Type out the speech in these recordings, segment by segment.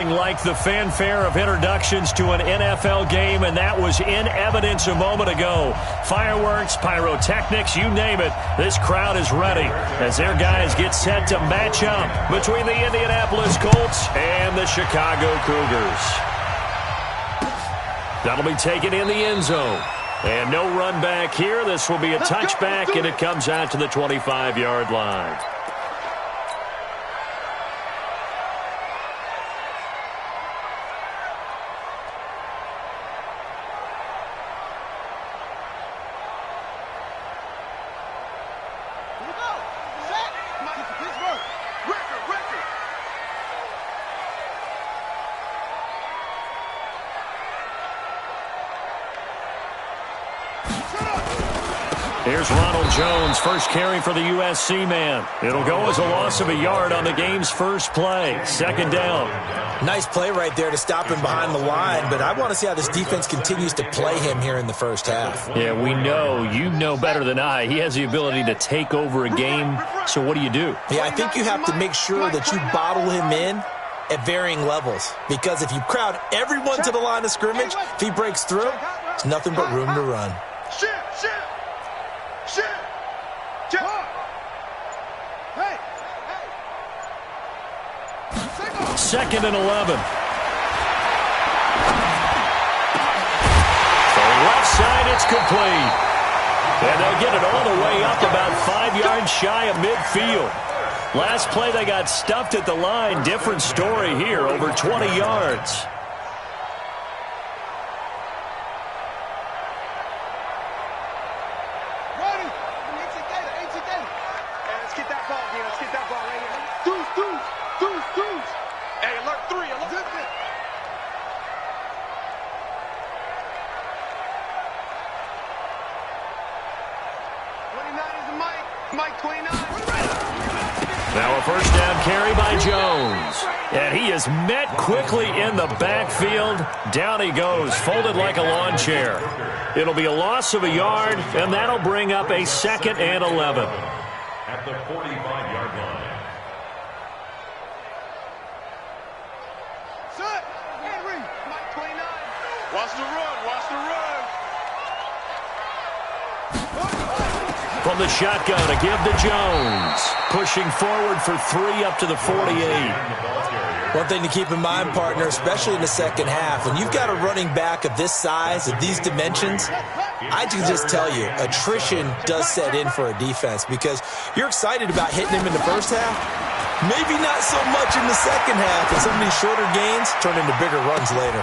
Like the fanfare of introductions to an NFL game, and that was in evidence a moment ago. Fireworks, pyrotechnics, you name it. This crowd is ready as their guys get set to match up between the Indianapolis Colts and the Chicago Cougars. That'll be taken in the end zone. And no run back here. This will be a touchback, and it comes out to the 25-yard line. Here's Ronald Jones, first carry for the USC man. It'll go as a loss of a yard on the game's first play. Second down. Nice play right there to stop him behind the line, but I want to see how this defense continues to play him here in the first half. Yeah, we know. You know better than I. He has the ability to take over a game, so what do you do? Yeah, I think you have to make sure that you bottle him in at varying levels, because if you crowd everyone to the line of scrimmage, if he breaks through, there's nothing but room to run. Second and 11. For left side, it's complete. And they'll get it all the way up about 5 yards shy of midfield. Last play, they got stuffed at the line. Different story here, over 20 yards. Now a first down carry by Jones. And he is met quickly in the backfield. Down he goes, folded like a lawn chair. It'll be a loss of a yard, and that'll bring up a 2nd and 11. At the 45-yard line. Set. Henry. Mike 29. Watch the run. Watch the run. From the shotgun, a give to Jones. Pushing forward for 3 up to the 48. One thing to keep in mind, partner, especially in the second half, when you've got a running back of this size, of these dimensions, I can just tell you, attrition does set in for a defense because you're excited about hitting him in the first half. Maybe not so much in the second half, and some of these shorter gains turn into bigger runs later.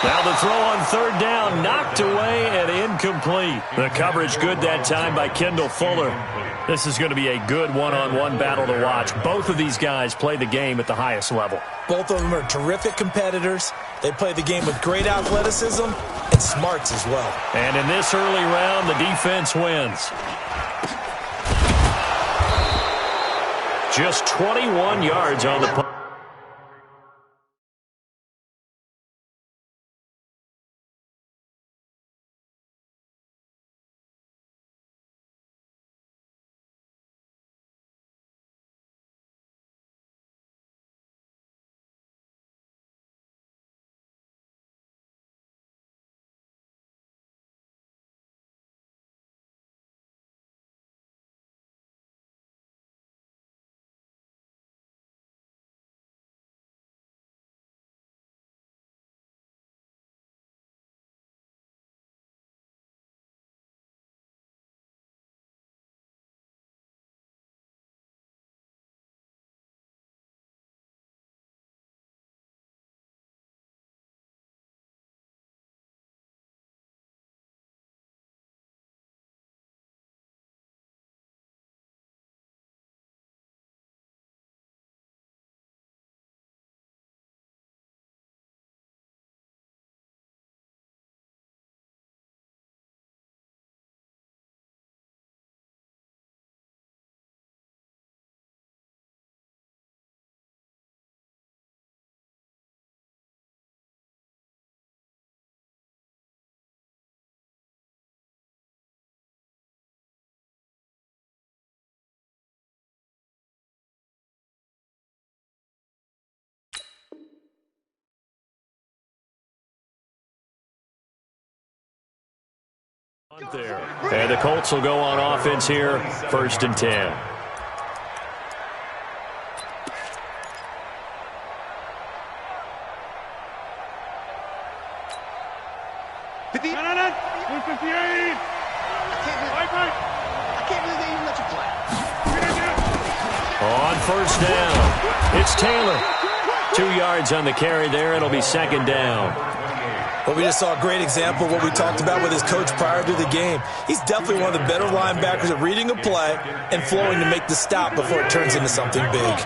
Now the throw on third down, knocked away and incomplete. The coverage good that time by Kendall Fuller. This is going to be a good one-on-one battle to watch. Both of these guys play the game at the highest level. Both of them are terrific competitors. They play the game with great athleticism and smarts as well. And in this early round, the defense wins. Just 21 yards on the punt. There. And the Colts will go on offense here, 1st and 10. On 1st down, it's Taylor. 2 yards on the carry there. It'll be 2nd down. Well, we just saw a great example of what we talked about with his coach prior to the game. He's definitely one of the better linebackers at reading a play and flowing to make the stop before it turns into something big.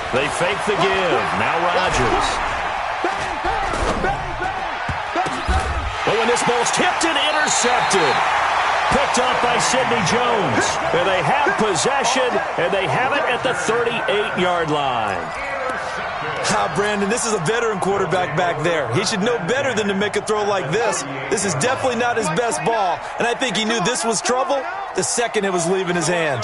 They fake the give. Now Rodgers. But when this ball's tipped and intercepted. Picked off by Sidney Jones. And they have possession, and they have it at the 38-yard line. Brandon, this is a veteran quarterback back there. He should know better than to make a throw like this. This is definitely not his best ball, and I think he knew this was trouble the second it was leaving his hand.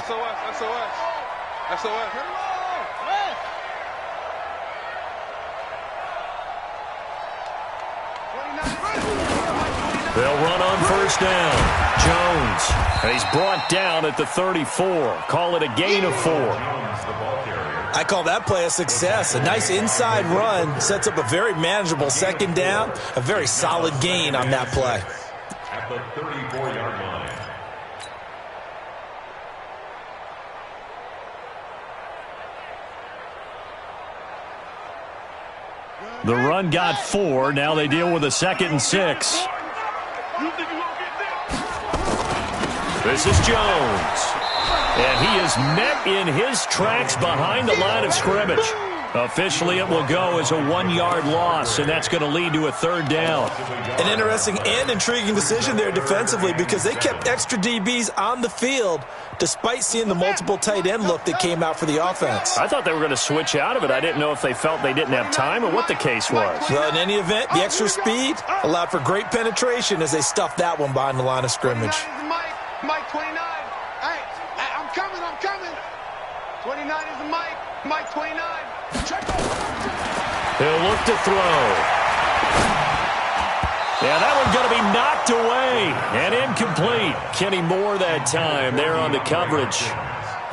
They'll run on 1st down. Jones. And he's brought down at the 34. Call it a gain of 4. I call that play a success. A nice inside run sets up a very manageable 2nd down. A very solid gain on that play. At the 34-yard line. The run got 4. Now they deal with a 2nd and 6. This is Jones. And he is met in his tracks behind the line of scrimmage. Officially, it will go as a 1-yard loss, and that's going to lead to a 3rd down. An interesting and intriguing decision there defensively because they kept extra DBs on the field despite seeing the multiple tight end look that came out for the offense. I thought they were going to switch out of it. I didn't know if they felt they didn't have time or what the case was. Well, in any event, the extra speed allowed for great penetration as they stuffed that one behind the line of scrimmage. Mike 29. Hey, I'm coming. 29 is the Mike 29. He'll look to throw. Yeah, that one's going to be knocked away and incomplete. Kenny Moore that time there on the coverage.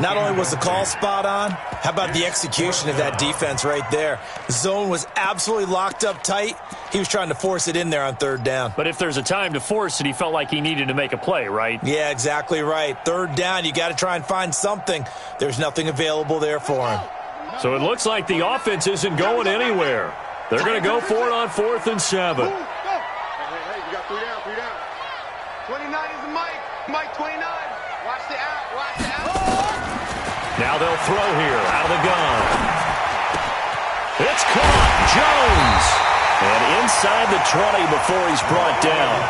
Not only was the call spot on, how about the execution of that defense right there? The zone was absolutely locked up tight. He was trying to force it in there on 3rd down. But if there's a time to force it, he felt like he needed to make a play, right? Yeah, exactly right. 3rd down, you got to try and find something. There's nothing available there for him. So it looks like the offense isn't going anywhere. They're going to go for it on 4th and 7. Hey, you got 3 down. 29 is the Mike 29. Watch the out. Now they'll throw here out of the gun. It's caught. Jones. And inside the 20 before he's brought down.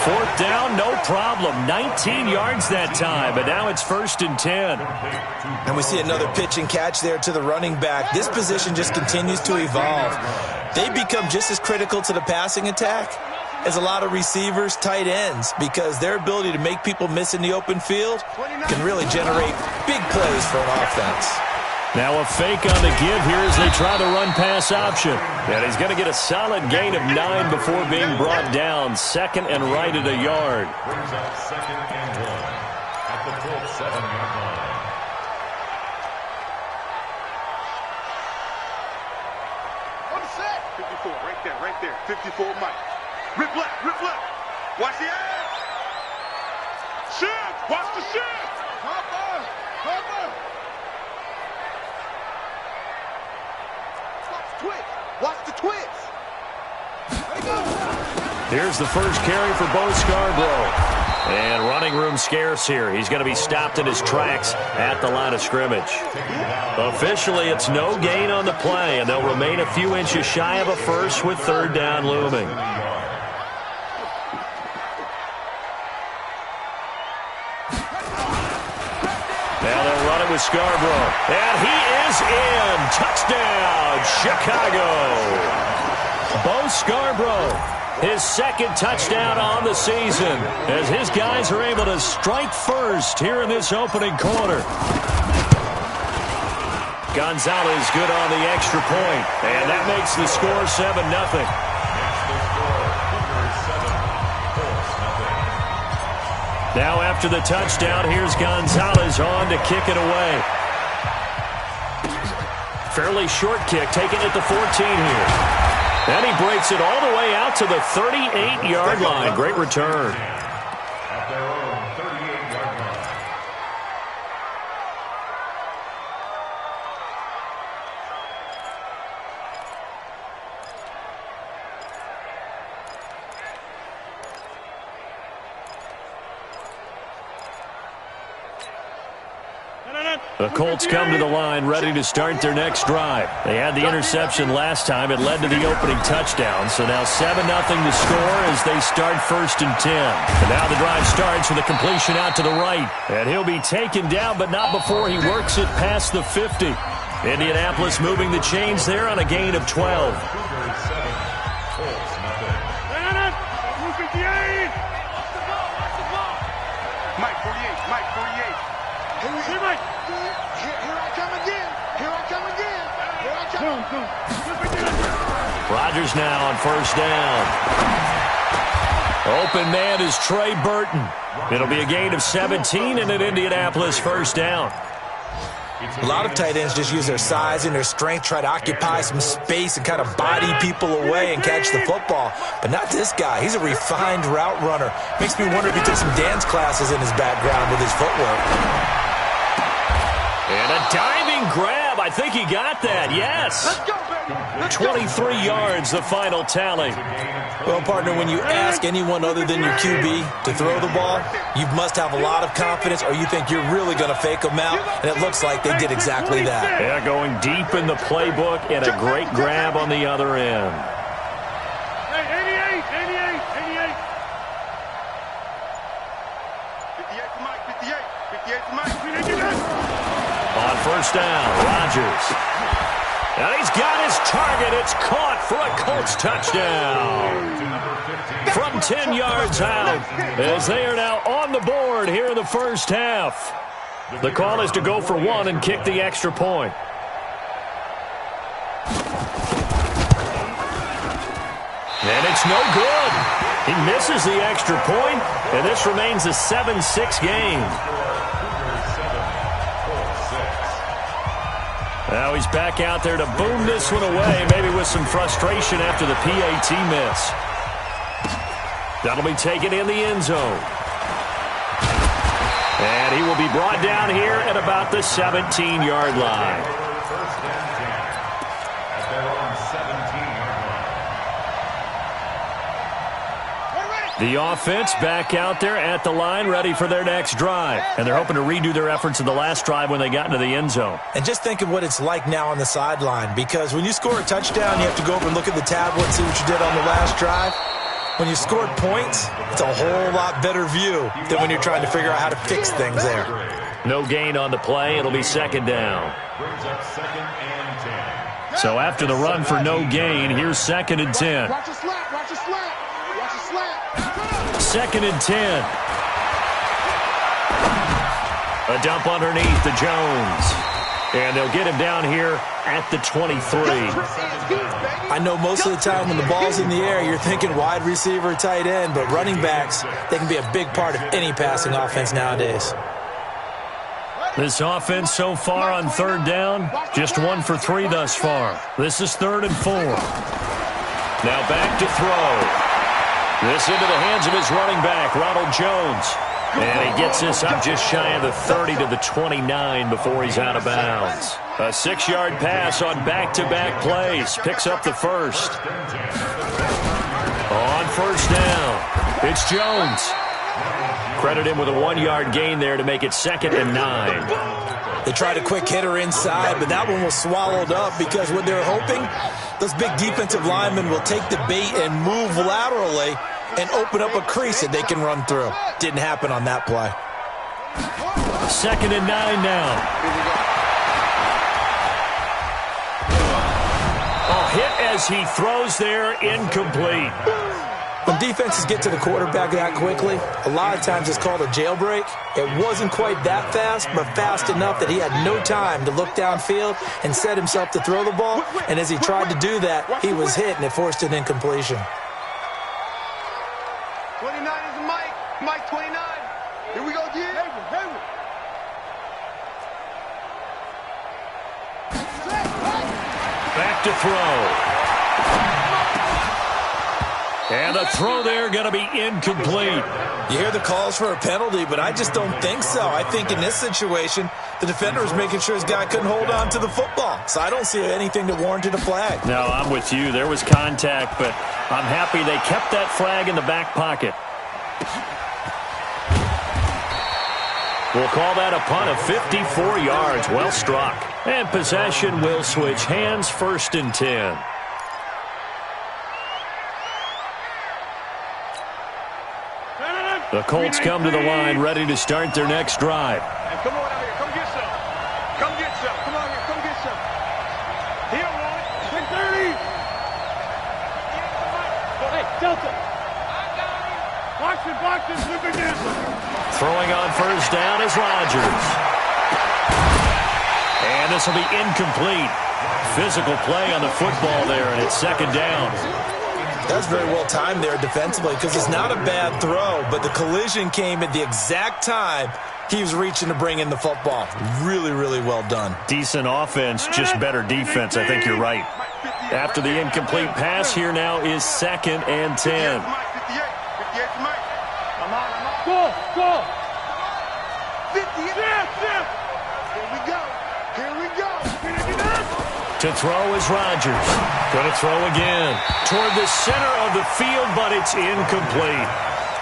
4th down, no problem. 19 yards that time, but now it's 1st and 10. And we see another pitch and catch there to the running back. This position just continues to evolve. They become just as critical to the passing attack as a lot of receivers, tight ends, because their ability to make people miss in the open field can really generate big plays for an offense. Now a fake on the give here as they try the run-pass option. And he's going to get a solid gain of 9 before being brought down. 2nd and right at a yard. Brings up 2nd and 1 at the 7-yard line. On the set. 54, right there. 54, Mike. Rip left. Watch the ass. Shift. Watch the shift. Cover. Watch the twitch. Here's the first carry for Bo Scarborough. And running room scarce here. He's going to be stopped in his tracks at the line of scrimmage. Officially, it's no gain on the play, and they'll remain a few inches shy of a first with 3rd down looming. Now they'll run it with Scarborough. And he is in. Touchdown, Chicago. Bo Scarborough, his second touchdown on the season, as his guys are able to strike first here in this opening quarter. Gonzalez good on the extra point, and that makes the score 7-0. Now after the touchdown, here's Gonzalez on to kick it away. Fairly short kick, taken at the 14 here. And he breaks it all the way out to the 38-yard line. Great return. At their own 38-yard line. The Colts come to the line ready to start their next drive. They had the interception last time. It led to the opening touchdown. So now 7-0 to score as they start 1st and 10. And now the drive starts with a completion out to the right. And he'll be taken down, but not before he works it past the 50. Indianapolis moving the chains there on a gain of 12. Cougars 7, Colts nothing. Mike 48, Mike 48. Hey, Mike. Here I come again. Here I come again. Here I come. Rodgers now on 1st down. Open man is Trey Burton. It'll be a gain of 17 and an Indianapolis 1st down. A lot of tight ends just use their size and their strength, try to occupy some space and kind of body people away and catch the football. But not this guy. He's a refined route runner. Makes me wonder if he took some dance classes in his background with his footwork. And a diving grab. I think he got that. Yes. Let's go, baby. 23 yards, the final tally. Well, partner, when you ask anyone other than your QB to throw the ball, you must have a lot of confidence or you think you're really going to fake them out, and it looks like they did exactly that. Yeah, going deep in the playbook and a great grab on the other end. Hey, 88, 88, 88. 58 to Mike, 58. 58 to Mike. On 1st down, Rodgers. And he's got his target. It's caught for a Colts touchdown. From 10 yards out, as they are now on the board here in the 1st half. The call is to go for 1 and kick the extra point. And it's no good. He misses the extra point, and this remains a 7-6 game. Now he's back out there to boom this one away, maybe with some frustration after the PAT miss. That'll be taken in the end zone. And he will be brought down here at about the 17-yard line. First and 10 at their own 17-yard line. The offense back out there at the line, ready for their next drive. And they're hoping to redo their efforts in the last drive when they got into the end zone. And just think of what it's like now on the sideline, because when you score a touchdown, you have to go over and look at the tablet and see what you did on the last drive. When you scored points, it's a whole lot better view than when you're trying to figure out how to fix things there. No gain on the play. It'll be 2nd down. Brings up 2nd and 10. So after the run for no gain, here's 2nd and 10. Watch your slant, watch your slant. Watch your slant. 2nd and 10. A dump underneath to Jones. And they'll get him down here at the 23. I know most of the time when the ball's in the air, you're thinking wide receiver, tight end, but running backs, they can be a big part of any passing offense nowadays. This offense so far on 3rd down, just 1 for 3 thus far. This is 3rd and 4. Now back to throw. This into the hands of his running back, Ronald Jones. And he gets this up just shy of the 30 to the 29 before he's out of bounds. A 6-yard pass on back-to-back plays. Picks up the first. On 1st down, it's Jones. Credit him with a 1-yard gain there to make it 2nd and 9. They tried a quick hitter inside, but that one was swallowed up because what they're hoping, those big defensive linemen will take the bait and move laterally and open up a crease that they can run through. Didn't happen on that play. 2nd and 9 now. A hit as he throws there, incomplete. When defenses get to the quarterback that quickly, a lot of times it's called a jailbreak. It wasn't quite that fast, but fast enough that he had no time to look downfield and set himself to throw the ball. And as he tried to do that, he was hit, and it forced an incompletion. 29 is Mike. Mike 29. Here we go, G. Back to throw. And the throw there going to be incomplete. You hear the calls for a penalty, but I just don't think so. I think in this situation, the defender was making sure his guy couldn't hold on to the football. So I don't see anything that warranted a flag. No, I'm with you. There was contact, but I'm happy they kept that flag in the back pocket. We'll call that a punt of 54 yards. Well struck. And possession will switch hands, 1st and 10. The Colts come to the line, ready to start their next drive. Hey, come on out here. Come get some. Come get some. Come on here. Come get some. He don't want it. 630. Hey, Delta. Box it. Look at this. Throwing on 1st down is Rodgers. And this will be incomplete. Physical play on the football there, and it's 2nd down. That's very well timed there defensively because it's not a bad throw, but the collision came at the exact time he was reaching to bring in the football. Really, really well done. Decent offense, just better defense. I think you're right. After the incomplete pass, here now is 2nd and 10. 58 for Mike. Go. 58. Here we go. To throw is Rodgers. Going to throw again. Toward the center of the field, but it's incomplete.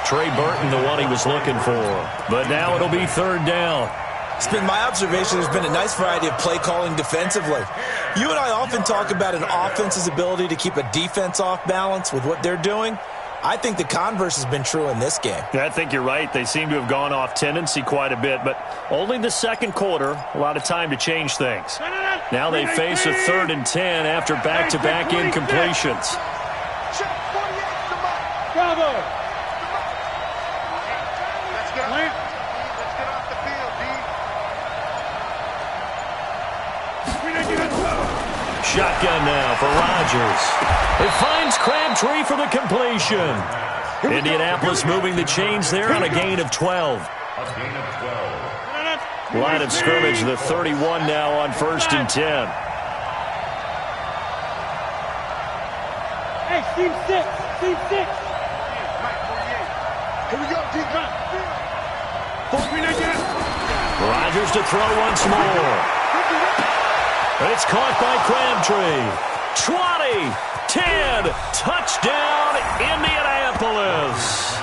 Trey Burton, the one he was looking for. But now it'll be 3rd down. It's been my observation there's been a nice variety of play calling defensively. You and I often talk about an offense's ability to keep a defense off balance with what they're doing. I think the converse has been true in this game. Yeah, I think you're right. They seem to have gone off tendency quite a bit, but only the 2nd quarter, a lot of time to change things. Now they face a 3rd and 10 after back-to-back incompletions. Bravo. Let's get off the field, D. Shotgun now for Rodgers. It finds Crabtree for the completion. Indianapolis moving the chains there on a gain of 12. Line of scrimmage, the 31 now on 1st and 10. Hey, team 6. Team 6. Here we go, team 5. Rodgers to throw once more. It's caught by Crabtree. 20, 10, touchdown Indianapolis.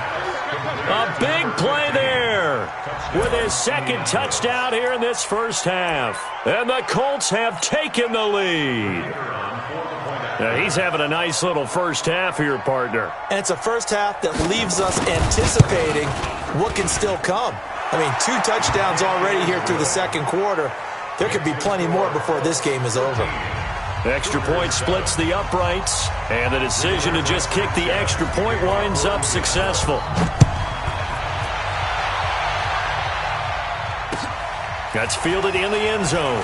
A big play there with his 2nd touchdown here in this 1st half. And the Colts have taken the lead. Now he's having a nice little 1st half here, partner. And it's a 1st half that leaves us anticipating what can still come. I mean, 2 touchdowns already here through the 2nd quarter. There could be plenty more before this game is over. Extra point splits the uprights, and the decision to just kick the extra point winds up successful. That's fielded in the end zone.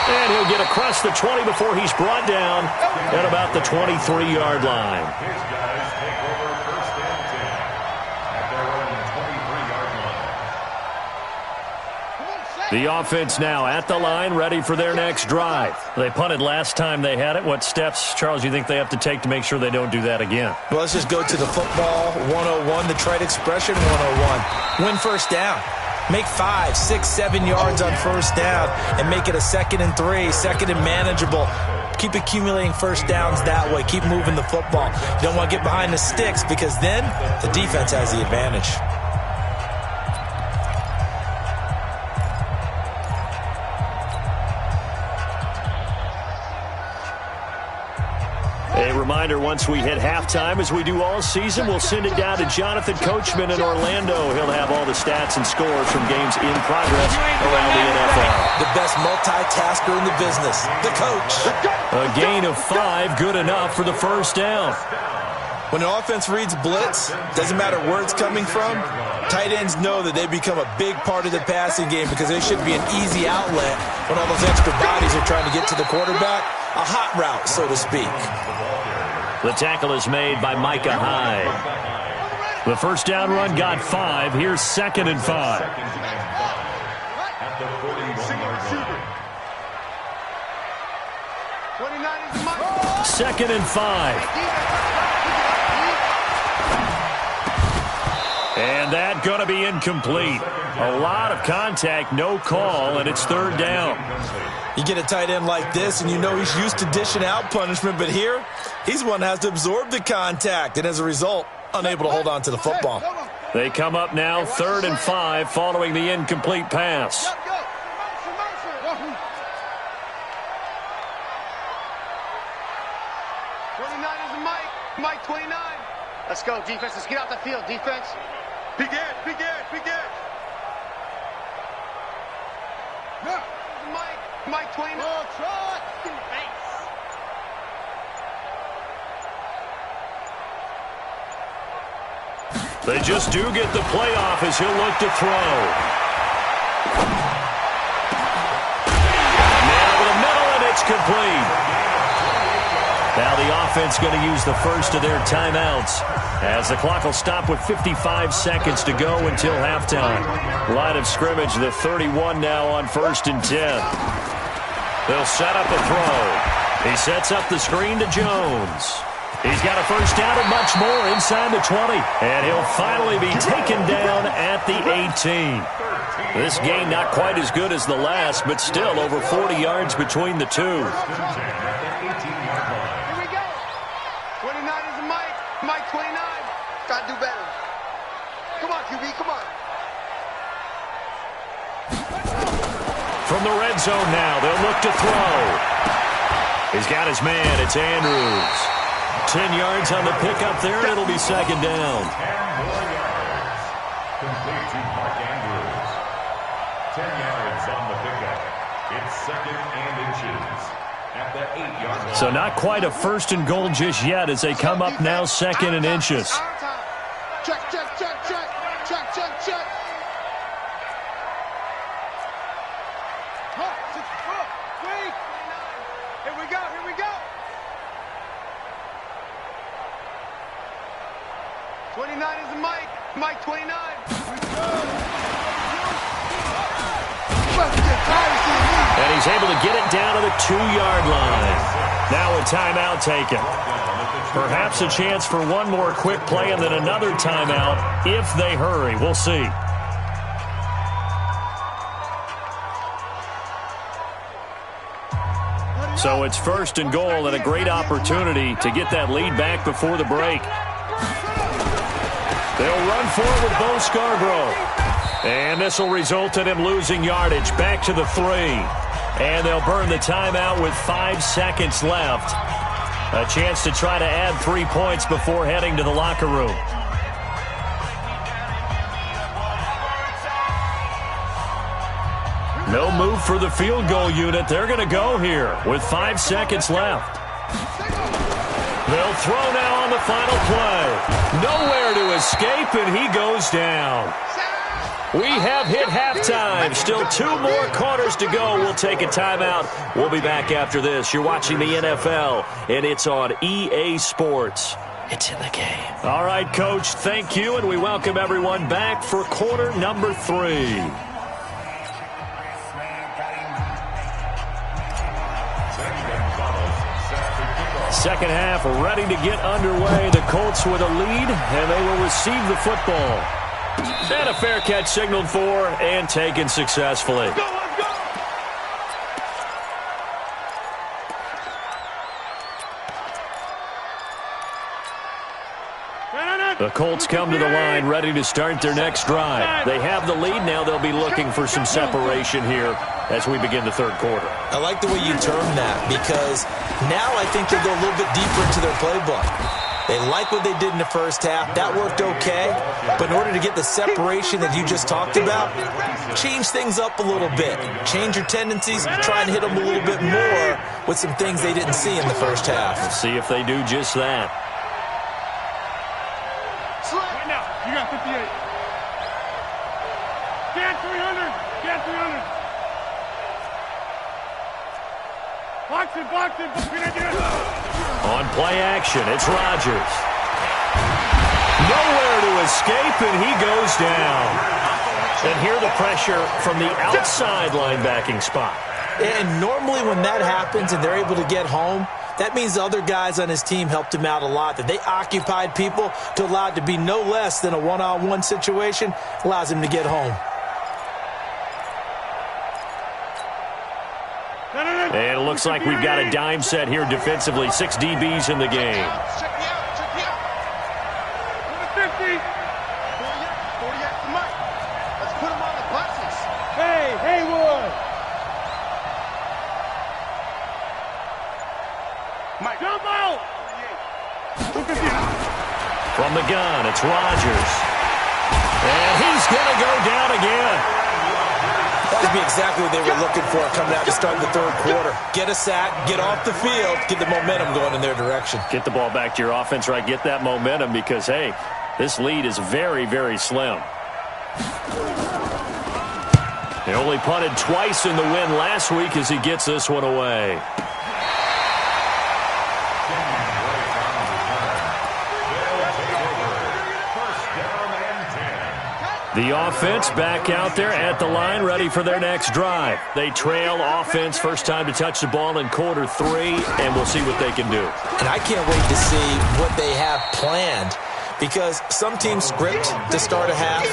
And he'll get across the 20 before he's brought down at about the 23-yard line. His guys take over 1st and 10 at their own 23-yard line. The offense now at the line, ready for their next drive. They punted last time they had it. What steps, Charles, do you think they have to take to make sure they don't do that again? Well, let's just go to the football 101, the trite expression 101. Win 1st down. Make 5, 6, 7 yards on 1st down and make it a 2nd and 3, 2nd and manageable. Keep accumulating 1st downs that way. Keep moving the football. You don't want to get behind the sticks because then the defense has the advantage. A reminder, once we hit halftime, as we do all season, we'll send it down to Jonathan Coachman in Orlando. He'll have all the stats and scores from games in progress around the NFL. The best multitasker in the business, the coach. A gain of 5, good enough for the first down. When the offense reads blitz, doesn't matter where it's coming from, tight ends know that they become a big part of the passing game because they should be an easy outlet when all those extra bodies are trying to get to the quarterback. A hot route, so to speak. The tackle is made by Micah Hyde. The first down run got 5. Here's 2nd and 5. At the 41-yard line. 2nd and 5. And that going to be incomplete. A lot of contact, no call, and it's 3rd down. You get a tight end like this, and you know he's used to dishing out punishment, but here, he's one that has to absorb the contact, and as a result, unable to hold on to the football. They come up now 3rd and 5 following the incomplete pass. Mike 29. Let's go, defense. Let's get out the field, defense. Big edge, big edge, big edge. Mike 29. Oh, try. They just do get the playoff as he'll look to throw. Now to the middle, and it's complete. Now the offense going to use the first of their timeouts as the clock will stop with 55 seconds to go until halftime. Line of scrimmage, the 31 now on 1st and 10. They'll set up a throw. He sets up the screen to Jones. He's got a first down and much more inside the 20. And he'll finally be taken down at the 18. This game not quite as good as the last, but still over 40 yards between the two. Mike 29. Gotta do better. Come on, QB, come on. From the red zone now, they'll look to throw. He's got his man. It's Andrews. 10 yards on the pickup there, and it'll be 2nd down. 10 more yards. Complete to Mark Andrews. 10 yards on the pickup. It's 2nd and inches. At the 8-yard line. So not quite a 1st and goal just yet as they come up now 2nd and inches. Check, check, check, check. Check, check, check. Wait. Here we go, here we go. 29 is Mike. Mike 29. And he's able to get it down to the 2-yard line. Now a timeout taken. Perhaps a chance for one more quick play and then another timeout if they hurry. We'll see. So it's 1st and goal and a great opportunity to get that lead back before the break. They'll run for it with Bo Scarborough. And this will result in him losing yardage back to the 3. And they'll burn the timeout with 5 seconds left. A chance to try to add 3 points before heading to the locker room. No move for the field goal unit. They're going to go here with 5 seconds left. They'll throw now on the final play. Nowhere to escape, and he goes down. We have hit halftime. Still 2 more quarters to go. We'll take a timeout. We'll be back after this. You're watching the NFL, and it's on EA Sports. It's in the game. All right, Coach, thank you, and we welcome everyone back for quarter number 3. Second half ready to get underway. The Colts with a lead, and they will receive the football. And a fair catch signaled for and taken successfully. Let's go! No. The Colts come to the line ready to start their next drive. They have the lead. Now they'll be looking for some separation here as we begin the third quarter. I like the way you term that because now I think they go a little bit deeper into their playbook. They like what they did in the first half. That worked okay. But in order to get the separation that you just talked about, change things up a little bit. Change your tendencies. Try and hit them a little bit more with some things they didn't see in the first half. We'll see if they do just that. Right now, you got 58. Get 300. Get 300. Box it, box it. On play action, it's Rodgers. Nowhere to escape, and he goes down. And here the pressure from the outside linebacking spot. And normally when that happens and they're able to get home, that means the other guys on his team helped him out a lot. That they occupied people to allow it to be no less than a one-on-one situation allows him to get home. And it looks like we've got a dime set here defensively. 6 DBs in the game. Check me out. 50. 40 after Mike. Let's put him on the buses. Hey, Haywood. Mike. Jump out. 250. From the gun, it's Rodgers. And he's going to go down again. That would be exactly what they were looking for coming out to start the third quarter. Get a sack, get off the field, get the momentum going in their direction. Get the ball back to your offense, right? Get that momentum because, hey, this lead is very, very slim. He only punted twice in the win last week as he gets this one away. The offense back out there at the line, ready for their next drive. They trail offense, first time to touch the ball in quarter 3, and we'll see what they can do. And I can't wait to see what they have planned because some teams script to start a half.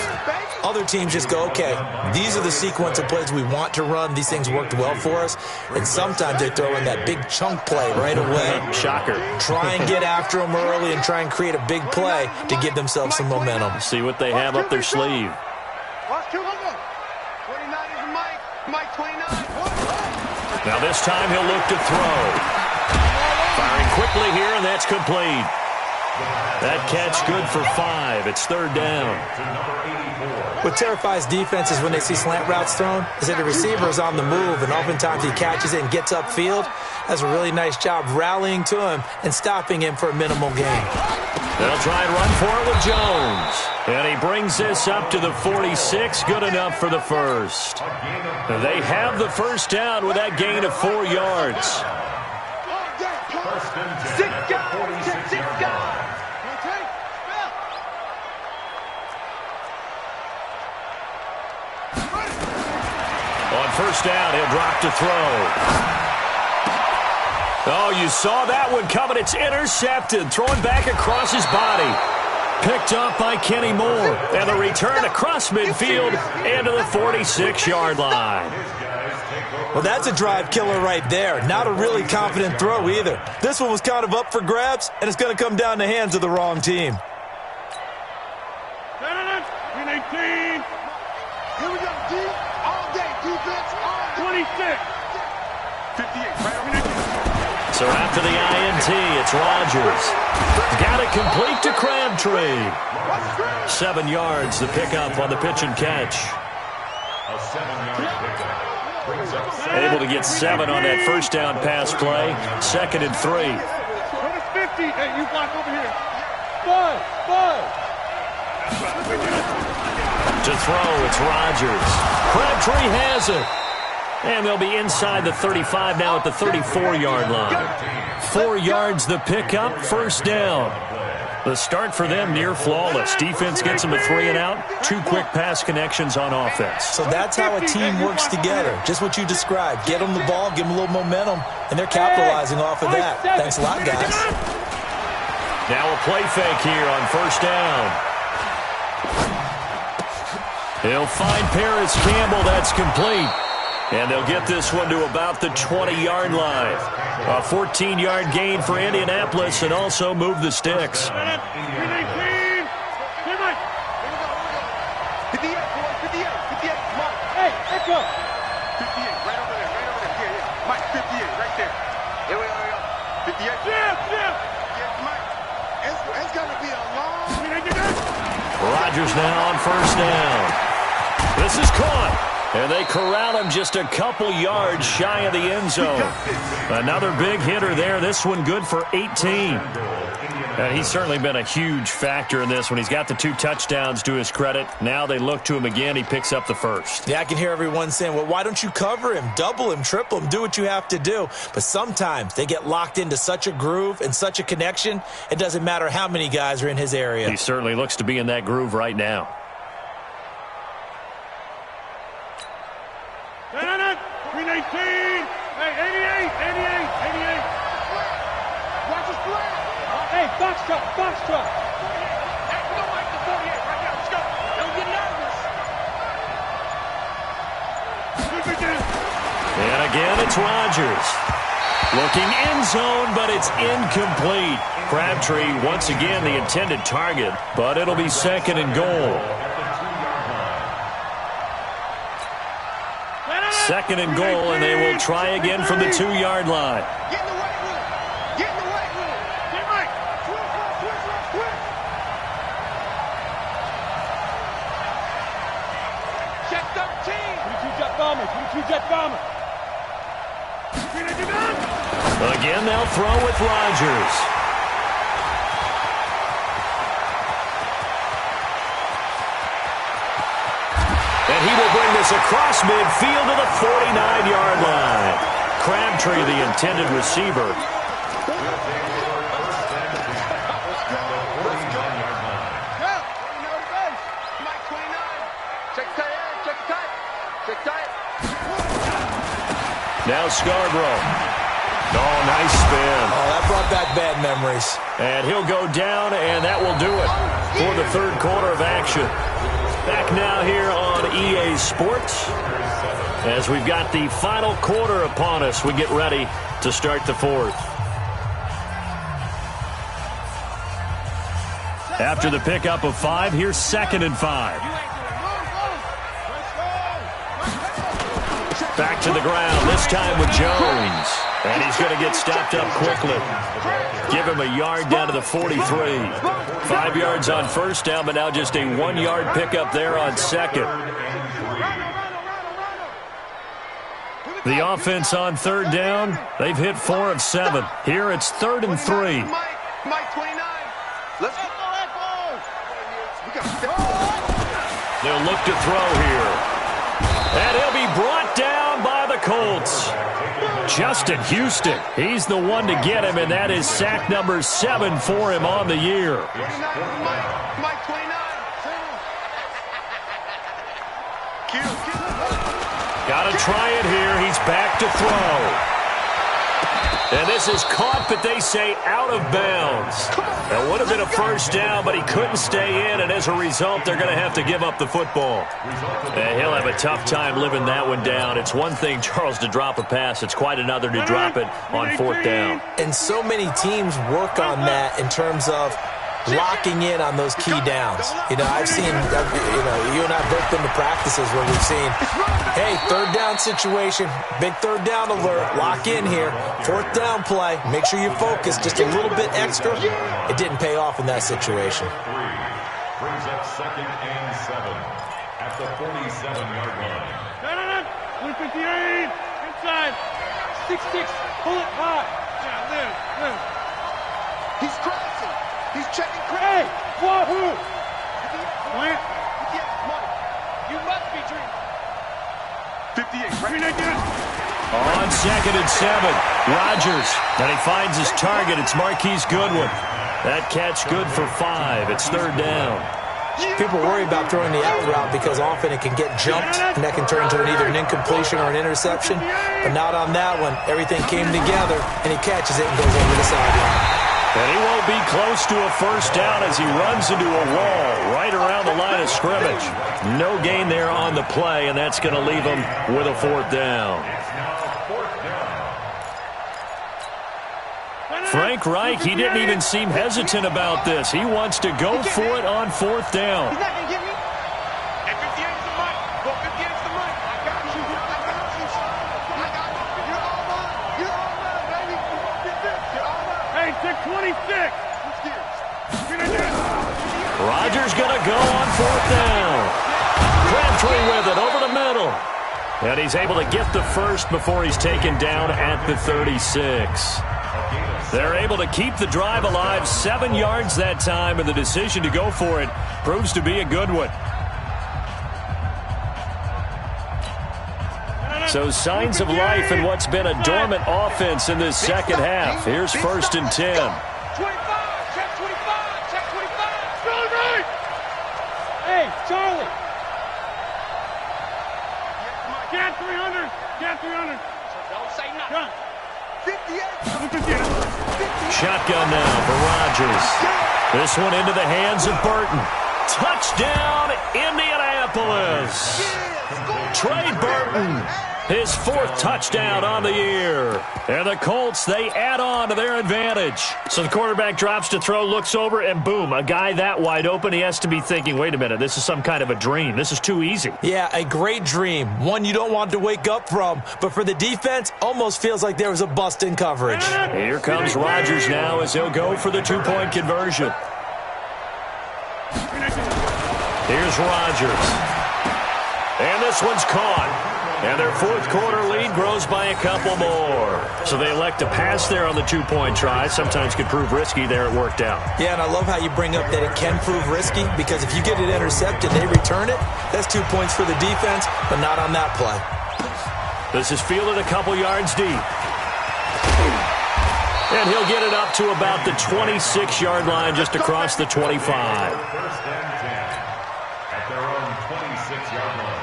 Other teams just go, okay, these are the sequence of plays we want to run. These things worked well for us. And sometimes they throw in that big chunk play right away. Shocker. Try and get after them early and try and create a big play to give themselves some momentum. See what they have up their sleeve. Watch 200. 29 is Mike. Mike 29. Now this time he'll look to throw. Firing quickly here, and that's complete. That catch good for 5. It's third down. What terrifies defenses when they see slant routes thrown is that the receiver is on the move, and oftentimes he catches it and gets upfield. Does a really nice job rallying to him and stopping him for a minimal gain. They'll try and run for it with Jones. And he brings this up to the 46. Good enough for the first. They have the first down with that gain of 4 yards. On first down, he'll drop to throw. Oh, you saw that one coming. It's intercepted. Thrown back across his body. Picked up by Kenny Moore. And the return across midfield and to the 46-yard line. Well, that's a drive killer right there. Not a really confident throw either. This one was kind of up for grabs, and it's going to come down the hands of the wrong team. 18. Here we go, D. All day, defense, all day. 26. 58, right over there. So after the INT, it's Rodgers. Got it complete to Crabtree. 7 yards, the pickup on the pitch and catch. A 7-yard pickup. Brings up 7. Able to get 7 on that first down pass play. 2nd and 3. Go to 50. Hey, you block over here. 5. To throw, it's Rodgers. Crabtree has it. And they'll be inside the 35 now at the 34-yard line. 4 yards the pickup, first down. The start for them near flawless. Defense gets them a 3 and out. 2 quick pass connections on offense. So that's how a team works together. Just what you described. Get them the ball, give them a little momentum, and they're capitalizing off of that. Thanks a lot, guys. Now a play fake here on first down. He'll find Paris Campbell. That's complete. And they'll get this one to about the 20-yard line. A 14-yard gain for Indianapolis and also move the sticks. Rodgers now on first down. This is caught. And they corral him just a couple yards shy of the end zone. Another big hitter there. This one good for 18. And he's certainly been a huge factor in this one. He's got the 2 touchdowns to his credit. Now they look to him again. He picks up the first. Yeah, I can hear everyone saying, well, why don't you cover him, double him, triple him, do what you have to do. But sometimes they get locked into such a groove and such a connection, it doesn't matter how many guys are in his area. He certainly looks to be in that groove right now. Green 18. Hey, 88. Watch his play. Hey, box truck. Hey, we don't like the 48 right now. Let's go. Don't get nervous. And again, it's Rodgers. Looking end zone, but it's incomplete. Crabtree, once again, the intended target, but it'll be 2nd and goal. 2nd and goal, and they will try again from the 2-yard line. Get in the weight room. Get in the weight room. Get right. Switch. Check 13. 22 jet bomber. Again, they'll throw with Rodgers. And he will bring this across midfield to the 49-yard line. Crabtree, the intended receiver. Now Scarborough. Oh, nice spin. Oh, that brought back bad memories. And he'll go down, and that will do it for the 3rd quarter of action. Back now here on EA Sports as we've got the final quarter upon us. We get ready to start the 4th. After the pickup of 5, here's 2nd and 5. Back to the ground, this time with Jones. And he's going to get stopped up quickly. Give him a yard down to the 43. 5 yards on first down, but now just a 1-yard pickup there on 2nd. The offense on 3rd down, they've hit 4 of 7. Here it's 3rd and 3. Mike 29. Let's go. They'll look to throw here. And he'll be brought down by the Colts. Justin Houston, he's the one to get him, and that is sack number 7 for him on the year. Mike 29. Got to try it here. He's back to throw. And this is caught, but they say out of bounds. That would have been a first down, but he couldn't stay in, and as a result, they're going to have to give up the football. And he'll have a tough time living that one down. It's one thing, Charles, to drop a pass. It's quite another to drop it on 4th down. And so many teams work on that in terms of locking in on those key downs. You know, I've seen, you and I have both been to practices where we've seen, hey, 3rd down situation, big 3rd down alert, lock in here, 4th down play, make sure you focus just a little bit extra. It didn't pay off in that situation. Brings up 2nd and 7 at the 47-yard line. 158, inside, 6-6, pull it high. Yeah, live. He's crossing. He's checking Hey, wahoo! Plant. You must be dreaming. 58, right? On 2nd and 7, Rodgers. And he finds his target. It's Marquise Goodwin. That catch good for 5. It's 3rd down. People worry about throwing the out route because often it can get jumped, and that can turn into either an incompletion or an interception. But not on that one. Everything came together, and he catches it and goes over the sideline. And he won't be close to a first down as he runs into a wall right around the line of scrimmage. No gain there on the play, and that's going to leave him with a 4th down. Frank Reich, he didn't even seem hesitant about this. He wants to go for it on 4th down. He's not going to get me. At 58 is the mic. Well, 58 is the mic. I got you. You're all mine, baby. You're all mine. Hey, 626. Rodgers going to go on 4th down. Crabtree with it over the middle. And he's able to get the first before he's taken down at the 36. They're able to keep the drive alive, 7 yards that time, and the decision to go for it proves to be a good one. So signs of life in what's been a dormant offense in this second half. Here's 1st and 10. 25, check 25, check 25. Charlie! Hey, Charlie. Get 300, get 300. Don't say nothing. 58. Shotgun now for Rodgers. This one into the hands of Burton. Touchdown, Indianapolis. Trey Burton, his 4th touchdown on the year. And the Colts, they add on to their advantage. So the quarterback drops to throw, looks over, and boom, a guy that wide open, he has to be thinking, wait a minute, this is some kind of a dream. This is too easy. Yeah, a great dream. One you don't want to wake up from. But for the defense, almost feels like there was a bust in coverage. Here comes Rodgers now as he'll go for the 2-point conversion. Here's Rodgers. And this one's caught. And their 4th quarter lead grows by a couple more. So they elect to pass there on the 2-point try. Sometimes could prove risky. There it worked out. Yeah, and I love how you bring up that it can prove risky, because if you get it intercepted, they return it. That's 2 points for the defense, but not on that play. This is fielded a couple yards deep. And he'll get it up to about the 26-yard line, just across the 25. 1st and 10 at their own 26-yard line.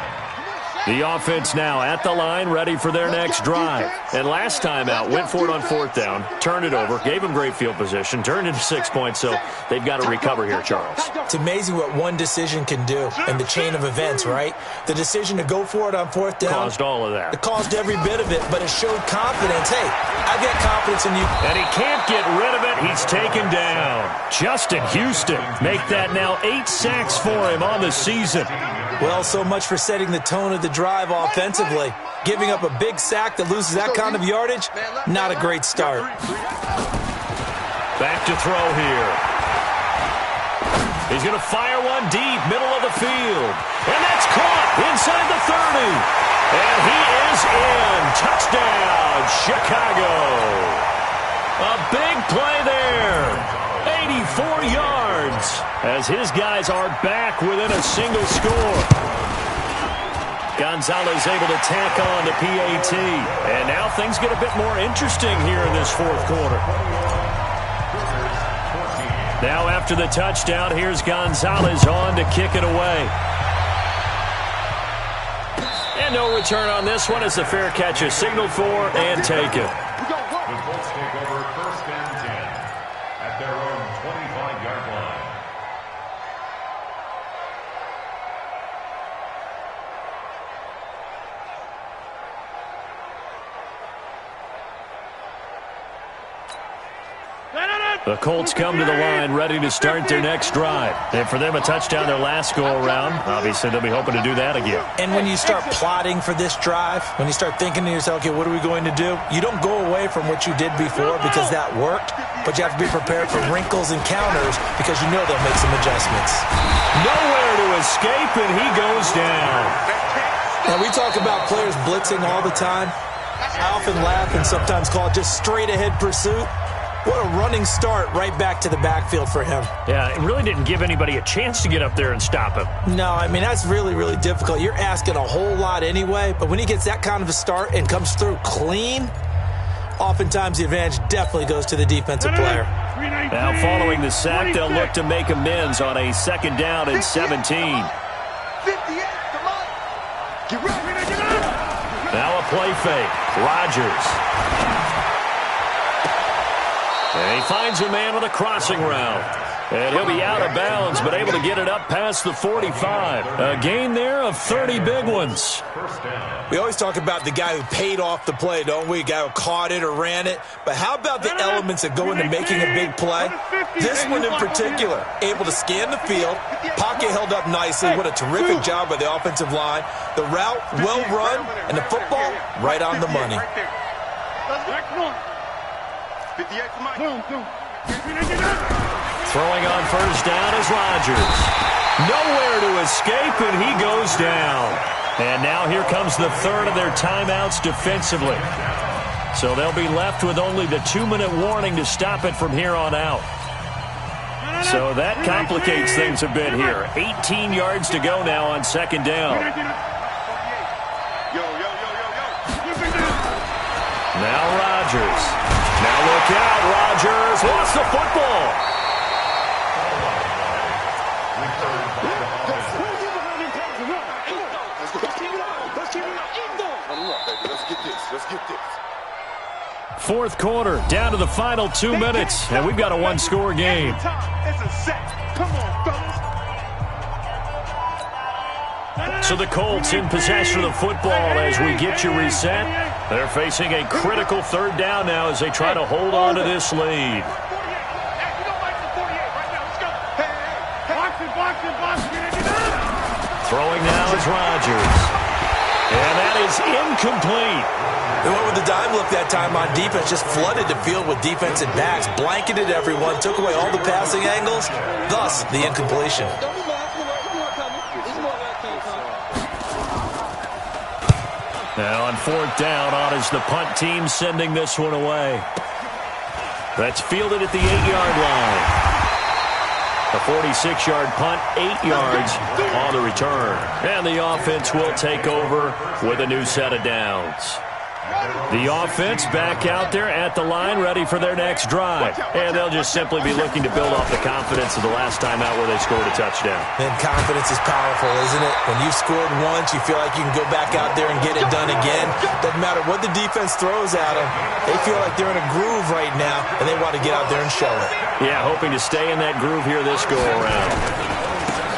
The offense now at the line, ready for their next drive. And last time out, went for it on 4th down, turned it over, gave them great field position, turned into 6 points, so they've got to recover here, Charles. It's amazing what one decision can do in the chain of events, right? The decision to go for it on 4th down. Caused all of that. It caused every bit of it, but it showed confidence. Hey, I've got confidence in you. And he can't get rid of it. He's taken down. Justin Houston, make that now 8 sacks for him on the season. Well, so much for setting the tone of the drive offensively. Giving up a big sack that loses that kind of yardage, not a great start. Back to throw here. He's going to fire one deep, middle of the field. And that's caught inside the 30. And he is in. Touchdown, Chicago. A big play there. 84 yards as his guys are back within a single score. Gonzalez able to tack on to PAT. And now things get a bit more interesting here in this 4th quarter. Now after the touchdown, here's Gonzalez on to kick it away. And no return on this one as the fair catch is signaled for and taken. The Colts take over 1st and 10 at their own 25-yard line. The Colts come to the line ready to start their next drive. And for them, a touchdown their last go-around. Obviously, they'll be hoping to do that again. And when you start plotting for this drive, when you start thinking to yourself, okay, what are we going to do? You don't go away from what you did before because that worked, but you have to be prepared for wrinkles and counters because you know they'll make some adjustments. Nowhere to escape, and he goes down. Now, we talk about players blitzing all the time. I often laugh and sometimes call it just straight-ahead pursuit. What a running start right back to the backfield for him. Yeah, it really didn't give anybody a chance to get up there and stop him. No, I mean, that's really, really difficult. You're asking a whole lot anyway, but when he gets that kind of a start and comes through clean, oftentimes the advantage definitely goes to the defensive player. Now following the sack, they'll look to make amends on a 2nd down and 17. 58, come on. Get ready. Now a play fake. Rodgers. And he finds a man with a crossing route. And he'll be out of bounds, but able to get it up past the 45. A gain there of 30 big ones. We always talk about the guy who paid off the play, don't we? The guy who caught it or ran it. But how about the elements that go into making a big play? This one in particular, able to scan the field. Pocket held up nicely. What a terrific job by the offensive line. The route, well run, and the football, right on the money. Throwing on 1st down is Rodgers. Nowhere to escape, and he goes down. And now here comes the third of their timeouts defensively. So they'll be left with only the 2-minute warning to stop it from here on out. So that complicates things a bit here. 18 yards to go now on second down. Now Rodgers. Now look out, Rodgers lost the football. Let's get this. Fourth quarter, down to the final 2 minutes, and we've got a one-score game. It's a set. Come on, fellas. So the Colts in possession of the football as we get you reset. They're facing a critical third down now as they try to hold on to this lead. Throwing now is Rodgers. And that is incomplete. They went with the dime look that time on defense, just flooded the field with defensive backs, blanketed everyone, took away all the passing angles, thus the incompletion. Now on fourth down, on is the punt team sending this one away. That's fielded at the 8-yard line. A 46-yard punt, 8 yards on the return. And the offense will take over with a new set of downs. The offense back out there at the line, ready for their next drive. And they'll just simply be looking to build off the confidence of the last time out where they scored a touchdown. And confidence is powerful, isn't it? When you've scored once, you feel like you can go back out there and get it done again. Doesn't matter what the defense throws at them. They feel like they're in a groove right now, and they want to get out there and show it. Yeah, hoping to stay in that groove here this go-around.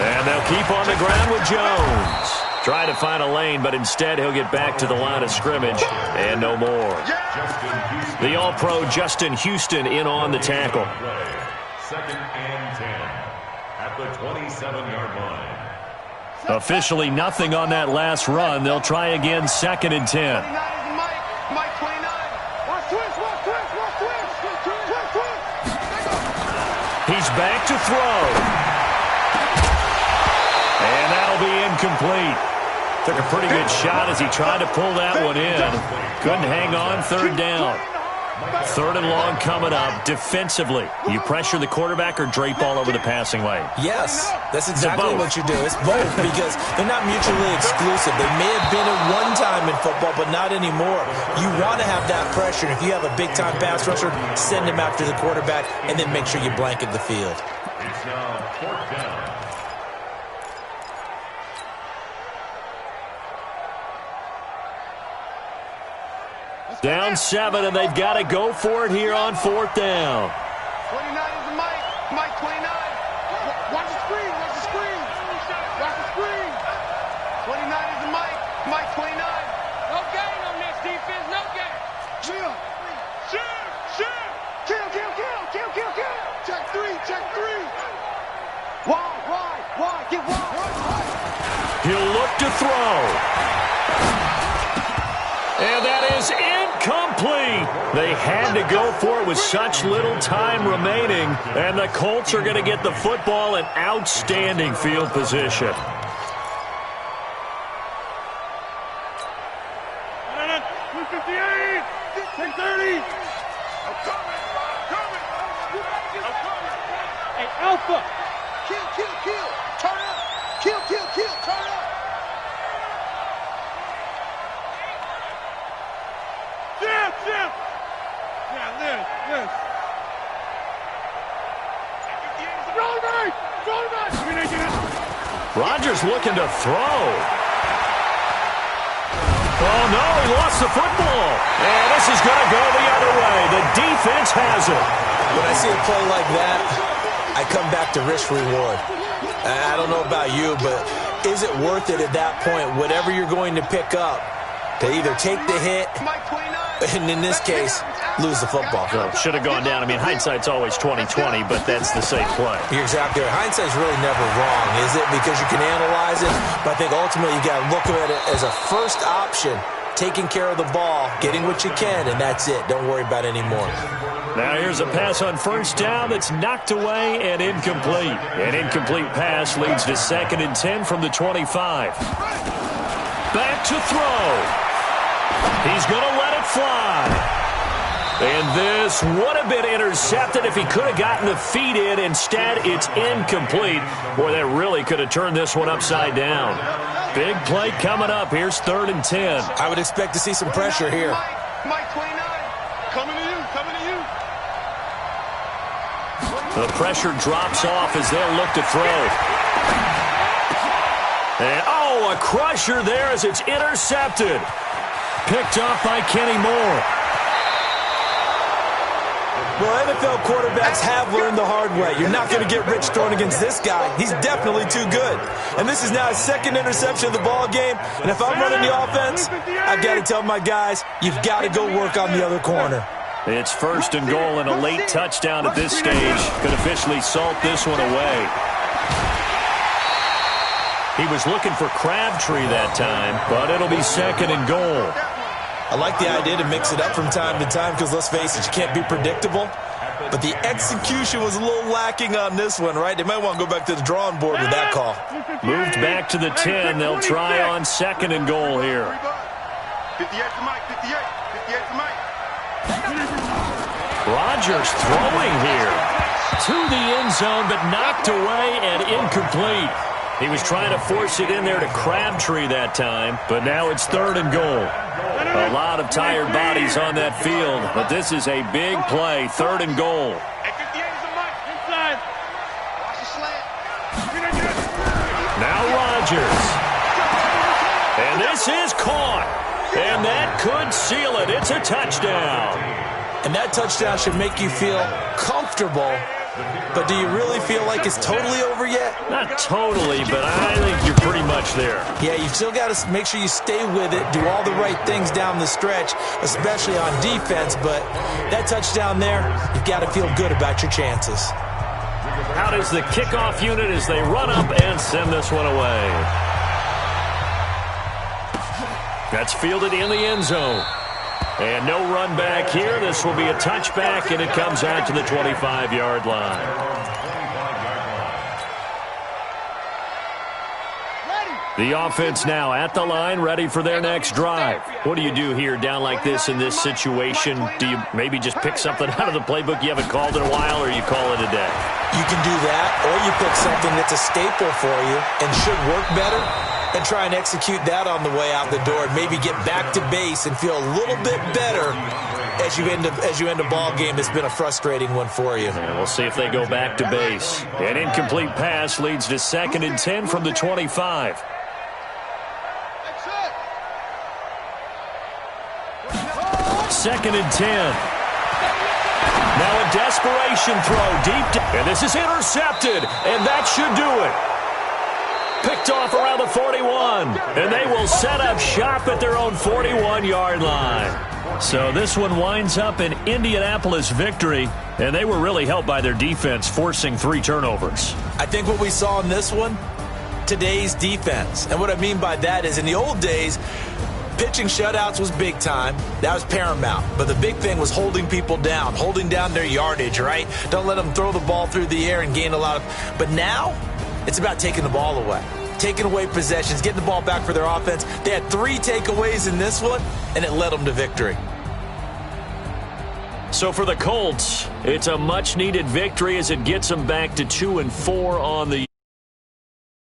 And they'll keep on the ground with Jones. Try to find a lane, but instead he'll get back to the line of scrimmage and no more. The All-Pro Justin Houston in on the tackle. Second and 10 at the 27-yard line. Officially nothing on that last run. They'll try again second and 10. Mike 29. Watch twist. He's back to throw. And that'll be incomplete. Took a pretty good shot as he tried to pull that one in. Couldn't hang on, third down. Third and long coming up. Defensively, you pressure the quarterback or drape all over the passing lane? Yes, that's exactly what you do. It's both because they're not mutually exclusive. They may have been at one time in football, but not anymore. You want to have that pressure. If you have a big-time pass rusher, send him after the quarterback, and then make sure you blanket the field. It's now fourth down. Down 7, and they've got to go for it here on fourth down. 29 is Mike. Mike 29. Watch the screen. 29 is Mike. Mike 29. No gain on this defense. No gain. Chill. Kill. Check three. Wide. Get wide. He'll look to throw. And that is incomplete. They had to go for it with such little time remaining. And the Colts are going to get the football in outstanding field position. Hey, Alpha. Kill. Turn up. Kill. Turn up. Jim. Yeah, Liz. Rodgers looking to throw. Oh, no, he lost the football. And this is going to go the other way. The defense has it. When I see a play like that, I come back to risk-reward. I don't know about you, but is it worth it at that point, whatever you're going to pick up, to either take the hit, and in this case, lose the football? So should have gone down. I mean, hindsight's always 20/20, but that's the same play. You're exactly right. Hindsight's really never wrong, is it? Because you can analyze it, but I think ultimately you got to look at it as a first option taking care of the ball, getting what you can, and that's it. Don't worry about any more. Now here's a pass on first down that's knocked away and incomplete. An incomplete pass leads to 2nd and 10 from the 25. Back to throw. He's going to let it fly. And this would have been intercepted if he could have gotten the feet in. Instead, it's incomplete. Boy, that really could have turned this one upside down. Big play coming up. Here's 3rd and 10. I would expect to see some pressure here. Mike 29. Coming to you. Coming to you. The pressure drops off as they'll look to throw. And, a crusher there as it's intercepted. Picked off by Kenny Moore. Well, NFL quarterbacks have learned the hard way. You're not going to get rich throwing against this guy. He's definitely too good. And this is now his 2nd interception of the ball game. And if I'm running the offense, I've got to tell my guys, you've got to go work on the other corner. It's 1st and goal and a late touchdown at this stage. Could officially salt this one away. He was looking for Crabtree that time, but it'll be 2nd and goal. I like the idea to mix it up from time to time because, let's face it, you can't be predictable. But the execution was a little lacking on this one, right? They might want to go back to the drawing board with that call. Moved back to the 10. They'll try on 2nd and goal here. 58 to Mike. 58 to Mike. Rodgers throwing here to the end zone, but knocked away and incomplete. He was trying to force it in there to Crabtree that time, but now it's 3rd and goal. A lot of tired bodies on that field, but this is a big play, 3rd and goal. Inside. Watch the slant. Now Rodgers. And this is caught. And that could seal it. It's a touchdown. And that touchdown should make you feel comfortable. But do you really feel like it's totally over yet? Not totally, but I think you're pretty much there. Yeah, you've still got to make sure you stay with it, do all the right things down the stretch, especially on defense. But that touchdown there, you've got to feel good about your chances. Out is the kickoff unit as they run up and send this one away. That's fielded in the end zone. And no run back here. This will be a touchback, and it comes out to the 25-yard line. The offense now at the line, ready for their next drive. What do you do here down like this in this situation? Do you maybe just pick something out of the playbook you haven't called in a while, or you call it a day? You can do that, or you pick something that's a staple for you and should work better, and try and execute that on the way out the door and maybe get back to base and feel a little bit better as you end a ball game that's been a frustrating one for you. And we'll see if they go back to base. An incomplete pass leads to 2nd and 10 from the 25. Second and 10. Now a desperation throw deep. And this is intercepted. And that should do it. Picked off around the 41. And they will set up shop at their own 41-yard line. So this one winds up an Indianapolis victory. And they were really helped by their defense, forcing 3 turnovers. I think what we saw in this one, today's defense. And what I mean by that is in the old days, pitching shutouts was big time. That was paramount. But the big thing was holding people down, holding down their yardage, right? Don't let them throw the ball through the air and gain a lot of... But now, it's about taking the ball away. Taking away possessions, getting the ball back for their offense. They had 3 takeaways in this one, and it led them to victory. So for the Colts, it's a much-needed victory as it gets them back to 2-4 on the